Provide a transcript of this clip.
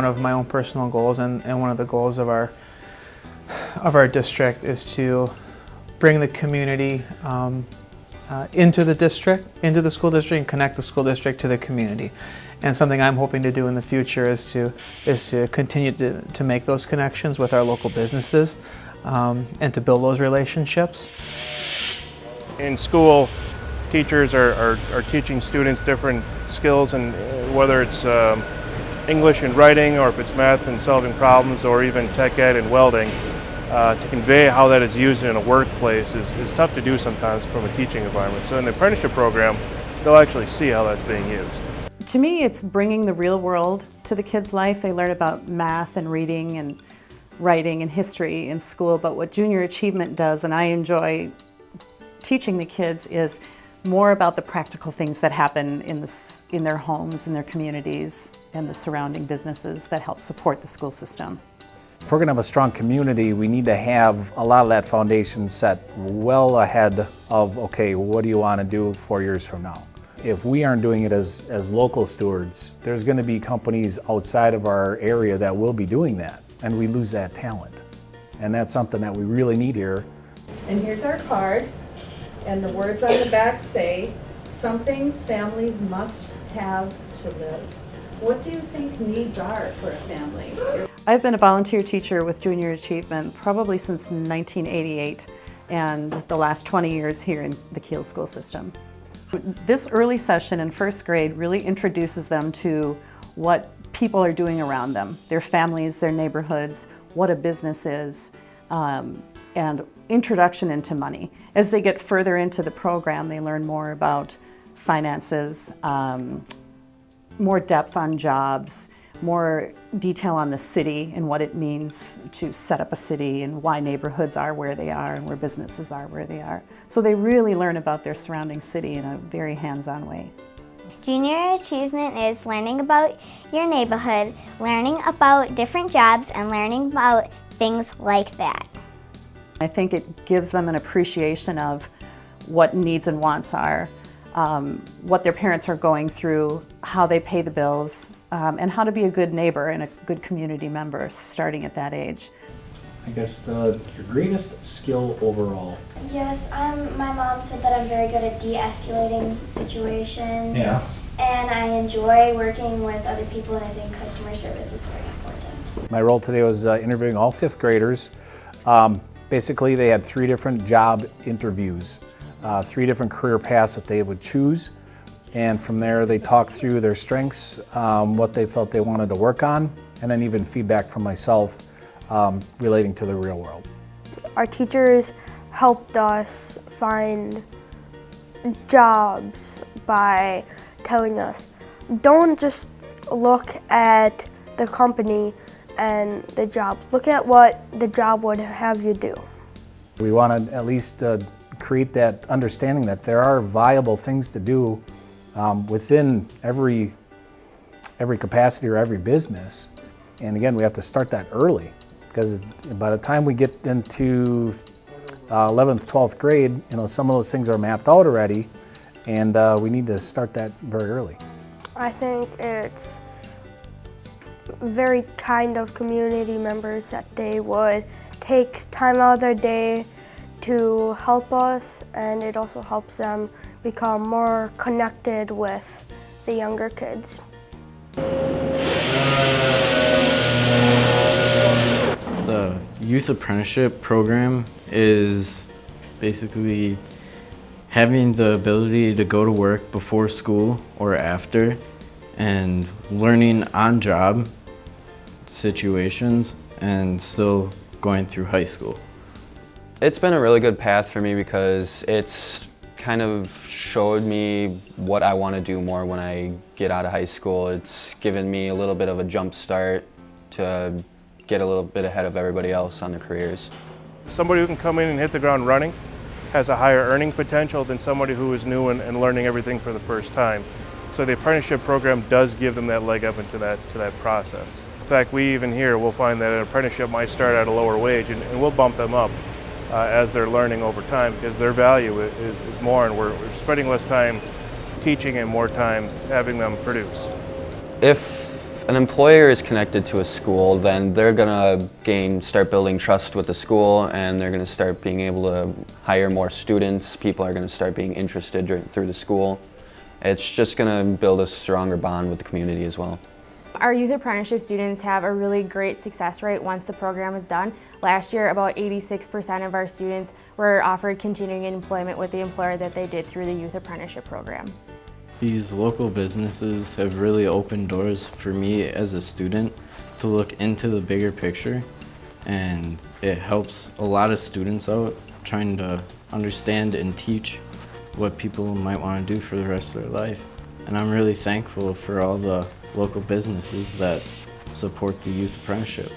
one of my own personal goals and one of the goals of our district is to bring the community into the school district and connect the school district to the community. And something I'm hoping to do in the future is to continue to make those connections with our local businesses and to build those relationships. In school, teachers are teaching students different skills, and whether it's English and writing, or if it's math and solving problems, or even tech ed and welding, to convey how that is used in a workplace is tough to do sometimes from a teaching environment. So in the apprenticeship program, they'll actually see how that's being used. To me, it's bringing the real world to the kids' life. They learn about math and reading and writing and history in school, but what Junior Achievement does, and I enjoy teaching the kids, is more about the practical things that happen in their homes, in their communities, and the surrounding businesses that help support the school system. If we're going to have a strong community, we need to have a lot of that foundation set well ahead of, okay, what do you want to do 4 years from now? If we aren't doing it as local stewards, there's going to be companies outside of our area that will be doing that, and we lose that talent. And that's something that we really need here. And here's our card, and the words on the back say, something families must have to live. What do you think needs are for a family? I've been a volunteer teacher with Junior Achievement probably since 1988, and the last 20 years here in the Kiel school system. This early session in first grade really introduces them to what people are doing around them, their families, their neighborhoods, what a business is, and introduction into money. As they get further into the program, they learn more about finances, more depth on jobs, more detail on the city and what it means to set up a city and why neighborhoods are where they are and where businesses are where they are. So they really learn about their surrounding city in a very hands-on way. Junior Achievement is learning about your neighborhood, learning about different jobs, and learning about things like that. I think it gives them an appreciation of what needs and wants are, what their parents are going through, how they pay the bills, and how to be a good neighbor and a good community member starting at that age. I guess your greatest skill overall. Yes, my mom said that I'm very good at de-escalating situations. Yeah. And I enjoy working with other people, and I think customer service is very important. My role today was interviewing all fifth graders. Basically, they had 3 different job interviews, 3 different career paths that they would choose. And from there, they talked through their strengths, what they felt they wanted to work on, and then even feedback from myself relating to the real world. Our teachers helped us find jobs by telling us, don't just look at the company and the job. Look at what the job would have you do. We want to at least create that understanding that there are viable things to do within every capacity or every business. And again, we have to start that early, because by the time we get into 11th, 12th grade, some of those things are mapped out already, and we need to start that very early. I think it's very kind of community members that they would take time out of their day to help us, and it also helps them become more connected with the younger kids. The youth apprenticeship program is basically having the ability to go to work before school or after and learning on-job situations and still going through high school. It's been a really good path for me because it's kind of showed me what I want to do more when I get out of high school. It's given me a little bit of a jump start to get a little bit ahead of everybody else on their careers. Somebody who can come in and hit the ground running has a higher earning potential than somebody who is new and learning everything for the first time. So the apprenticeship program does give them that leg up into that process. In fact, we even here will find that an apprenticeship might start at a lower wage, and we'll bump them up as they're learning over time, because their value is more, and we're spending less time teaching and more time having them produce. If if an employer is connected to a school, then they're gonna start building trust with the school, and they're gonna start being able to hire more students. People are gonna start being interested through the school. It's just gonna build a stronger bond with the community as well. Our youth apprenticeship students have a really great success rate once the program is done. Last year, about 86% of our students were offered continuing employment with the employer that they did through the youth apprenticeship program. These local businesses have really opened doors for me as a student to look into the bigger picture, and it helps a lot of students out trying to understand and teach what people might want to do for the rest of their life. And I'm really thankful for all the local businesses that support the youth apprenticeship.